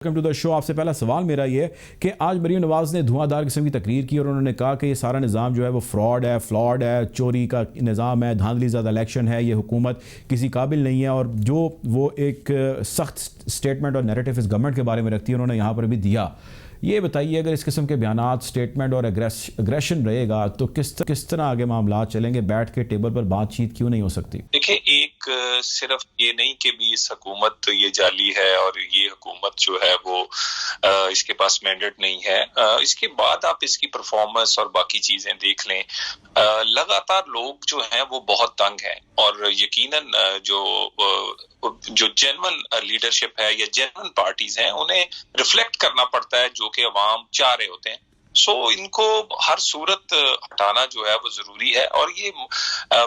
Welcome to the show. आपसे पहला सवाल मेरा ये कि आज मरीम नवाज़ ने धुआंधार किस्म की तकरीर की और उन्होंने कहा कि ये सारा निज़ाम जो है वो फ्रॉड है, फ्लॉड है, चोरी का निज़ाम है, धांधली ज़्यादा इलेक्शन है, ये हुकूमत किसी काबिल नहीं है। और जो वो एक सख्त स्टेटमेंट और नैरेटिव इस गवर्नमेंट के बारे में रखती है उन्होंने यहाँ पर भी दिया। ये बताइए, अगर इस किस्म के बयानात, स्टेटमेंट और एग्रेशन रहेगा तो किस तरह आगे मामला चलेंगे? बैठ के टेबल पर बातचीत क्यों नहीं हो सकती? देखिए, एक सिर्फ ये नहीं कि भी इस हुकूमत ये जाली है और ये हुकूमत जो है वो इसके पास मैंडेट नहीं है। इसके बाद आप इसकी परफॉर्मेंस और बाकी चीजें देख लें। लगातार लोग जो हैं वो बहुत तंग हैं और यकीनन जो जेन्युइन लीडरशिप है या जेन्युइन पार्टीज हैं उन्हें रिफ्लेक्ट करना पड़ता है जो कि अवाम चाह रहे होते हैं। सो इनको हर सूरत हटाना जो है वो जरूरी है। और ये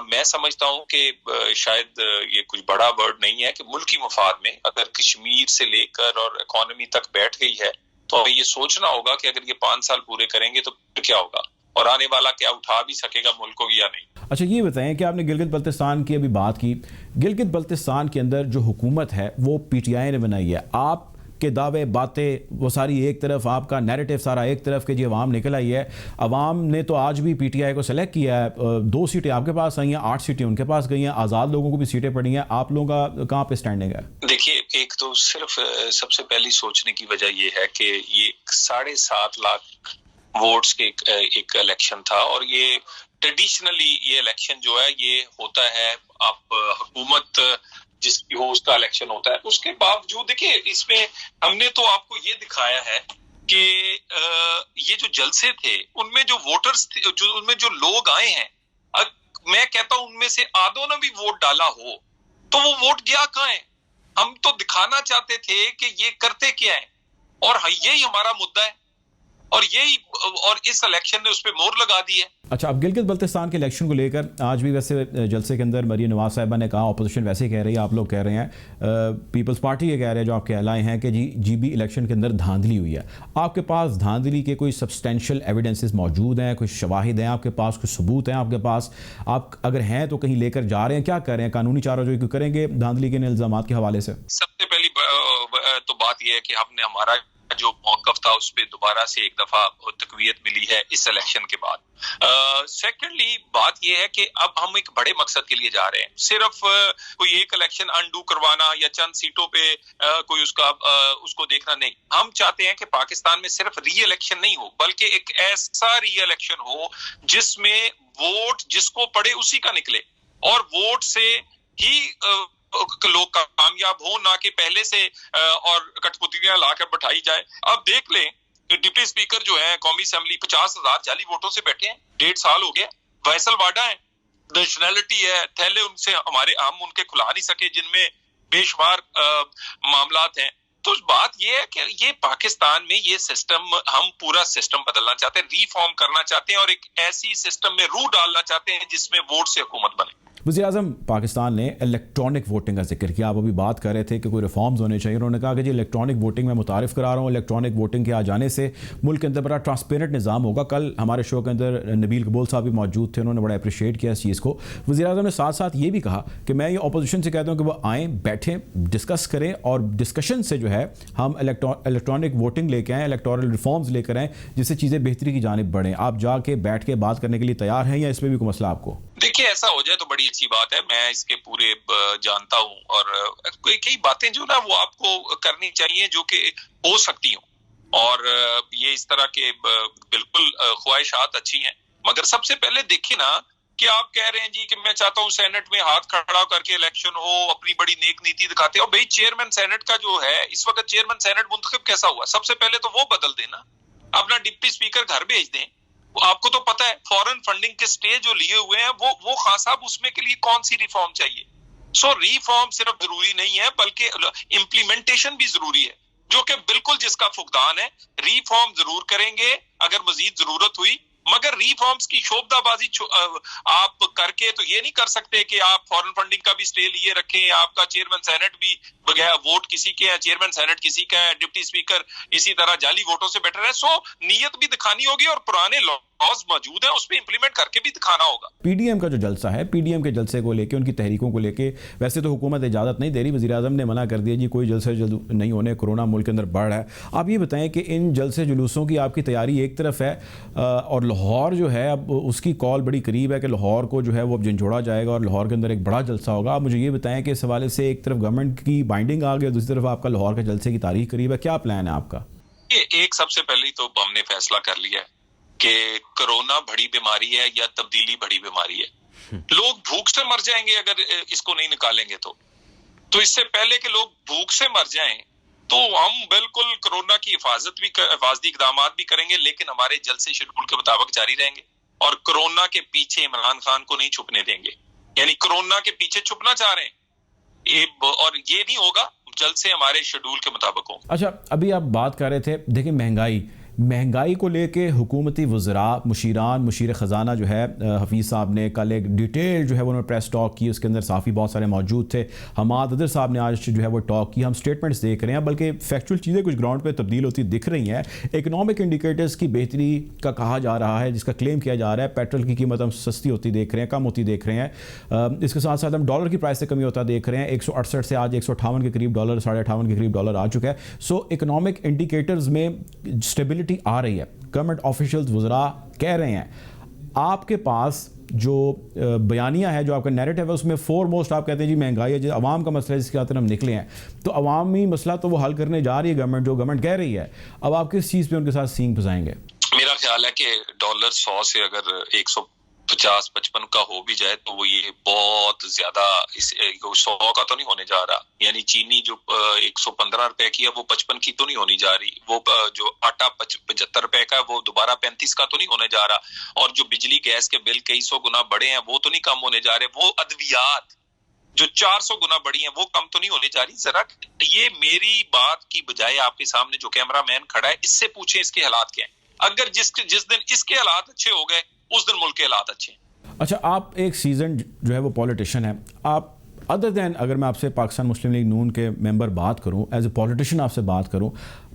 मैं समझता हूं कि शायद ये कुछ बड़ा वर्ड नहीं है कि मुल्की मुफाद में अगर कश्मीर से लेकर और इकोनॉमी तक बैठ गई है तो ये सोचना होगा कि अगर ये 5 साल पूरे करेंगे तो फिर क्या होगा और आने वाला क्या उठा भी सकेगा मुल्क को या नहीं। अच्छा, ये बताएं कि आपने गिलगित बल्तिस्तान की अभी बात की। गिलगित बल्तिस्तान के अंदर जो हुकूमत है वो पीटीआई ने बनाई है। आप के दावे, बातें वो सारी एक तरफ, आपका नैरेटिव सारा एक तरफ के जी अवाम निकल आई है। अवाम ने तो आज भी पीटीआई को सेलेक्ट किया है। 2 सीटें आपके पास आई हैं, 8 सीटें उनके पास गई हैं, आज़ाद लोगों को भी सीटें पड़ी हैं। आप लोगों का कहाँ पे स्टैंडिंग है? देखिए, एक तो सिर्फ सबसे पहली सोचने की वजह यह है कि ये 7.5 लाख वोट्स के एक इलेक्शन था और ये ट्रेडिशनली ये इलेक्शन जो है ये होता है, आप हुकूमत जिसकी हो उसका इलेक्शन होता है। उसके बावजूद देखिए, इसमें हमने तो आपको ये दिखाया है कि ये जो जलसे थे उनमें जो वोटर्स थे, उनमें जो लोग आए हैं, मैं कहता हूं उनमें से आधों ने भी वोट डाला हो तो वो वोट गया कहाँ है? हम तो दिखाना चाहते थे कि ये करते क्या है और यही हमारा मुद्दा है और इस इलेक्शन ने उस पर मोहर लगा दी है। अच्छा, अब गिलगित बल्तिस्तान के इलेक्शन को लेकर आज भी वैसे जलसे के अंदर मरीम नवाज साहिबा ने कहा, अपोजिशन वैसे कह रही है, आप लोग कह रहे हैं, पीपल्स पार्टी ये कह रहे हैं, जो आप कहलाए हैं कि जीबी इलेक्शन के अंदर धांधली हुई है। आपके पास धांधली के कोई सब्सटेंशियल एविडेंसेस मौजूद हैं, कोई शवाहिद हैं आपके पास, कोई सबूत हैं आपके पास? आप अगर हैं तो कहीं लेकर जा रहे हैं, क्या कर रहे हैं? कानूनी चाराजोई करेंगे धांधली के इल्जामात के हवाले से? सबसे पहली तो बात यह है कि हमने हमारा जो मौकफ था उस पर दोबारा से एक दफा तकवीयत मिली है इस इलेक्शन के बाद। सेकेंडली बात यह है कि अब हम एक बड़े मकसद के लिए जा रहे हैं। सिर्फ कोई एक इलेक्शन अनडू करवाना या चंद सीटों पे कोई उसको देखना नहीं। हम चाहते हैं कि पाकिस्तान में सिर्फ री इलेक्शन नहीं हो बल्कि एक ऐसा री इलेक्शन हो जिसमें वोट जिसको पड़े उसी का निकले और वोट से ही लोग कामयाब हो, ना कि पहले से और कठपुतलियां लाकर बैठाई जाए। अब देख लें कि डिप्टी स्पीकर जो है कौमी असेंबली 50,000 जाली वोटों से बैठे हैं, 1.5 साल हो गया। वैसल वाडा है, नेशनैलिटी है, थैले उनसे हमारे हम उनके खुला नहीं सके जिनमें बेशुमार मामलात हैं। तो बात यह है कि ये पाकिस्तान में ये सिस्टम, हम पूरा सिस्टम बदलना चाहते हैं, रिफॉर्म करना चाहते हैं और एक ऐसी सिस्टम में रूह डालना चाहते हैं जिसमें वोट से हुकूमत बने। वज़ीर-ए-आज़म पाकिस्तान ने इलेक्ट्रॉनिक वोटिंग का जिक्र किया। आप अभी बात कर रहे थे कि कोई रिफॉर्म्स होने चाहिए। उन्होंने कहा कि जी इलेक्ट्रॉनिक वोटिंग में मुतारिफ करा रहा हूँ, इलेक्ट्रॉनिक वोटिंग के आ जाने से मुल्क के अंदर बड़ा ट्रांसपेरेंट निज़ाम होगा। कल हमारे शो के अंदर नबील कबूल साहब भी मौजूद थे, उन्होंने बड़ा अप्रिशिएट किया इस चीज़ को। वज़ीर-ए-आज़म ने साथ साथ ये भी कहा कि मैं ये अपोजिशन से कहता हूँ कि वो आएँ, बैठें, डिस्कस करें और डिस्कशन से जो है हम इलेक्ट्रॉनिक वोटिंग लेके आएँ, इलेक्टोरल रिफॉर्म्स लेकर आएँ जिससे चीज़ें बेहतरी की जानिब बढ़ें। आप जाके बैठ के बात करने के लिए तैयार हैं या इसमें भी कोई मसला आपको? देखिए, ऐसा हो जाए तो बड़ी अच्छी बात है। मैं इसके पूरे जानता हूं और कई बातें जो ना वो आपको करनी चाहिए जो कि हो सकती हूं और ये इस तरह के बिल्कुल ख्वाहिशात अच्छी हैं। मगर सबसे पहले देखिए ना कि आप कह रहे हैं जी कि मैं चाहता हूं सेनेट में हाथ खड़ा करके इलेक्शन हो, अपनी बड़ी नेक नीति दिखाते हो। भाई, चेयरमैन सेनेट का जो है इस वक्त चेयरमैन सेनेट मुंतखब कैसा हुआ? सबसे पहले तो वो बदल देना, अपना डिप्टी स्पीकर घर भेज दें। आपको तो पता है फॉरेन फंडिंग के स्टे जो लिए हुए हैं वो खास साहब उसमें के लिए कौन सी रिफॉर्म चाहिए? सो रिफॉर्म सिर्फ जरूरी नहीं है बल्कि इम्प्लीमेंटेशन भी जरूरी है, जो कि बिल्कुल जिसका फुकदान है। रिफॉर्म जरूर करेंगे अगर मजीद जरूरत हुई, मगर रिफॉर्म्स की शोबदाबाजी आप करके तो ये नहीं कर सकते कि आप फॉरेन फंडिंग का भी स्टे लिए रखें, आपका चेयरमैन सेनेट भी बगैर वोट किसी के है, चेयरमैन सेनेट किसी का है, डिप्टी स्पीकर इसी तरह जाली वोटों से बैठे रहे। सो नीयत भी दिखानी होगी और पुराने लोग लॉज मौजूद है उस पर इंप्लीमेंट करके भी दिखाना होगा। पीडीएम का जो जलसा है, पीडीएम के जलसे को लेके, उनकी तहरीकों को लेके, वैसे तो हुकूमत इजाज़त नहीं दे रही, वज़ीर आज़म ने मना कर दिया जी कोई जलसे जल्द नहीं होने, कोरोना मुल्क के अंदर बढ़ रहा है। आप ये बताएं कि इन जलसे जुलूसों की आपकी तैयारी एक तरफ है और लाहौर जो है अब उसकी कॉल बड़ी करीब है कि लाहौर को जो है वो अब झंझोड़ा जाएगा और लाहौर के अंदर एक बड़ा जलसा होगा। आप मुझे ये बताएं कि इस हवाले से एक तरफ गवर्नमेंट की बाइंडिंग आ गई, दूसरी तरफ आपका लाहौर के जलसे की तारीख करीब है, क्या प्लान है आपका? एक सबसे पहले तो हमने फैसला कर लिया है कि कोरोना बड़ी बीमारी है या तब्दीली बड़ी बीमारी है। लोग भूख से मर जाएंगे अगर इसको नहीं निकालेंगे तो इससे पहले कि लोग भूख से मर जाएं तो हम बिल्कुल कोरोना की हिफाजती इकदाम भी करेंगे, लेकिन हमारे जलसे शेड्यूल के मुताबिक जारी रहेंगे और कोरोना के पीछे इमरान खान को नहीं छुपने देंगे। यानी कोरोना के पीछे छुपना चाह रहे हैं और ये नहीं होगा, जलसे हमारे शेड्यूल के मुताबिक हो। अच्छा, अभी आप बात कर रहे थे, देखिए महंगाई को लेके हुकूमती वज़रा, मुशीर ख़जाना जो है हफीज़ साहब ने कल एक डिटेल जो है उन्होंने प्रेस टॉक की, उसके अंदर साफ़ी बहुत सारे मौजूद थे। हमाद अदर साहब ने आज जो है वो टॉक की, हम स्टेटमेंट्स देख रहे हैं, बल्कि फैक्चुअल चीज़ें कुछ ग्राउंड पे तब्दील होती दिख रही हैं। इकनॉमिक इंडिकेटर्स की बेहतरी का कहा जा रहा है, जिसका क्लेम किया जा रहा है। पेट्रोल की कीमत हम सस्ती होती देख रहे हैं, कम होती देख रहे हैं। इसके साथ साथ हम डॉलर की प्राइस से कमी होता देख रहे हैं। 168 से आज 158 के करीब डॉलर, 58.5 के करीब डॉलर आ चुका है। सो इकनॉमिक इंडिकेटर्स में स्टेबिलिटी आ रही है। गवर्नमेंट ऑफिशियल्स, वज़रा कह रहे हैं। आपके पास जो बयानिया है, जो आपका नैरेटिव है, उसमें फोरमोस्ट आप कहते हैं जी महंगाई है, जो अवाम का मसला है जिसके खातिर हम निकले हैं, तो अवामी मसला तो वो हल करने जा रही है गवर्नमेंट, जो गवर्नमेंट कह रही है। अब आप किस चीज़ पे उनके साथ सींग फंसाएंगे? मेरा ख्याल है कि डॉलर 100 से अगर 150-55 का हो भी जाए तो वो ये बहुत ज्यादा, 100 का तो नहीं होने जा रहा। यानी चीनी जो 115 रुपए की है वो 55 की तो नहीं होनी जा रही। वो जो आटा 75 रुपए का है वो दोबारा 35 का तो नहीं होने जा रहा। और जो बिजली गैस के बिल कई सौ गुना बढ़े हैं वो तो नहीं कम होने जा रहे। वो अद्वियात जो 400 गुना बढ़ी हैं वो कम तो नहीं होने जा रही। जरा ये मेरी बात की बजाय आपके सामने जो कैमरा मैन खड़ा है इससे पूछे इसके हालात क्या है। अगर जिस दिन इसके हालात अच्छे हो गए उस दिन मुल्क के हालात अच्छे। अच्छा, आप एक सीजन जो है वो पॉलिटिशियन है, आप अदर दैन, अगर मैं आपसे पाकिस्तान मुस्लिम लीग नून के मेंबर बात करूं, एज ए पॉलिटिशियन आपसे बात करूं,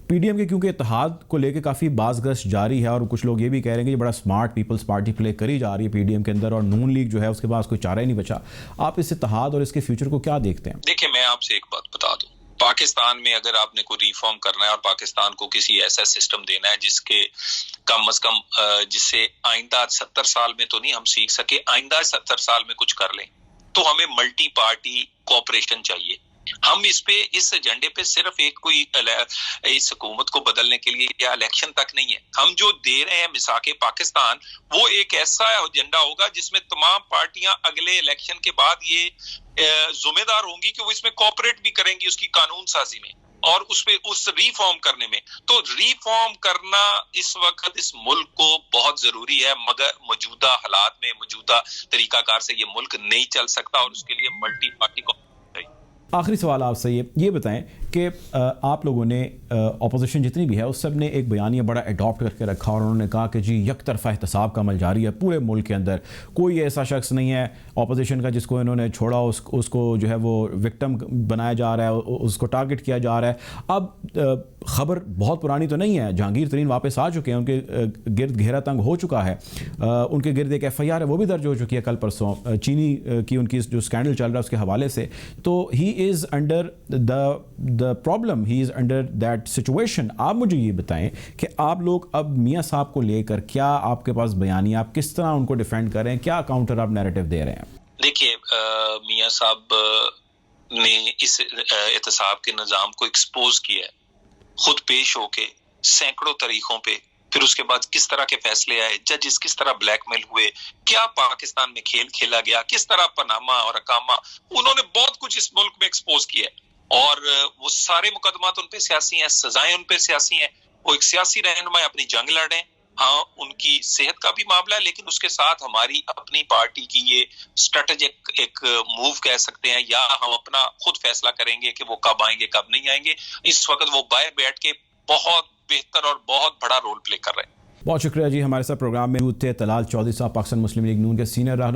पीडीएम के क्योंकि इत्तेहाद को लेके काफ़ी बाज़गश्त जारी है और कुछ लोग ये भी कह रहे हैं कि ये बड़ा स्मार्ट पीपल्स पार्टी प्ले करी जा रही है पीडीएम के अंदर, और नून लीग जो है उसके पास कोई चारा ही नहीं बचा। आप इस इत्तेहाद और इसके फ्यूचर को क्या देखते हैं? देखिए, मैं आपसे एक बात बता दूं, पाकिस्तान में अगर आपने कोई रिफॉर्म करना है और पाकिस्तान को किसी ऐसा सिस्टम देना है जिसके कम अज कम जिससे आइंदा 70 साल में तो नहीं हम सीख सके, आइंदा 70 साल में कुछ कर लें, तो हमें मल्टी पार्टी कोऑपरेशन चाहिए। हम इस एजेंडे पे सिर्फ एक कोई इस हुकूमत को बदलने के लिए या इलेक्शन तक नहीं है। हम जो दे रहे हैं मिसाके पाकिस्तान, वो एक ऐसा एजेंडा होगा जिसमें तमाम पार्टियां अगले इलेक्शन के बाद ये जिम्मेदार होंगी कि वो इसमें कोऑपरेट भी करेंगी उसकी कानून साजी में और उस रिफॉर्म करने में। तो रिफॉर्म करना इस वक्त इस मुल्क को बहुत जरूरी है, मगर मौजूदा हालात में मौजूदा तरीकाकार से ये मुल्क नहीं चल सकता और उसके लिए मल्टी पार्टी को। आखिरी सवाल आपसे ये बताएं कि आप लोगों ने अपोजिशन जितनी भी है उस सब ने एक बयानिया बड़ा अडॉप्ट करके रखा और उन्होंने कहा कि जी यकतरफा एहतसाब का अमल जारी है पूरे मुल्क के अंदर, कोई ऐसा शख्स नहीं है अपोजिशन का जिसको इन्होंने छोड़ा, उसको जो है वो विक्टिम बनाया जा रहा है, उसको टारगेट किया जा रहा है। अब खबर बहुत पुरानी तो नहीं है, जहांगीर तरीन वापस आ चुके हैं, उनके गिर्द घेरा तंग हो चुका है, उनके गिर्द एक FIR है वो भी दर्ज हो चुकी है कल परसों, चीनी की उनकी जो स्कैंडल चल रहा है उसके हवाले से। तो he is under the problem, he is under that situation. आप मुझे ये बताएं कि आप लोग अब मियाँ साहब को लेकर क्या आपके पास बयानी, आप किस तरह उनको डिफेंड कर रहे हैं, क्या काउंटर आप नैरेटिव दे रहे हैं? देखिए, मियाँ साहब ने इस एहतसाब के निज़ाम को एक्सपोज किया है, खुद पेश होके सैकड़ों तरीकों पे, फिर उसके बाद किस तरह के फैसले आए, जजेस किस तरह ब्लैकमेल हुए, क्या पाकिस्तान में खेल खेला गया, किस तरह पनामा और अकामा, उन्होंने बहुत कुछ इस मुल्क में एक्सपोज किया है। और वो सारे मुकदमात उन पे सियासी हैं, सजाएं उन पे सियासी हैं। वो एक सियासी रहनुमा अपनी जंग लड़े, हाँ उनकी सेहत का भी मामला है, लेकिन उसके साथ हमारी अपनी पार्टी की ये स्ट्रेटेजिक एक मूव कह सकते हैं, या हम अपना खुद फैसला करेंगे कि वो कब आएंगे कब नहीं आएंगे। इस वक्त वो बाहर बैठ के बहुत बेहतर और बहुत बड़ा रोल प्ले कर रहे हैं। बहुत शुक्रिया जी, हमारे साथ प्रोग्राम में थे तलाल चौधरी साहब, पाकिस्तान मुस्लिम लीग नून के सीनियर रहनुमा।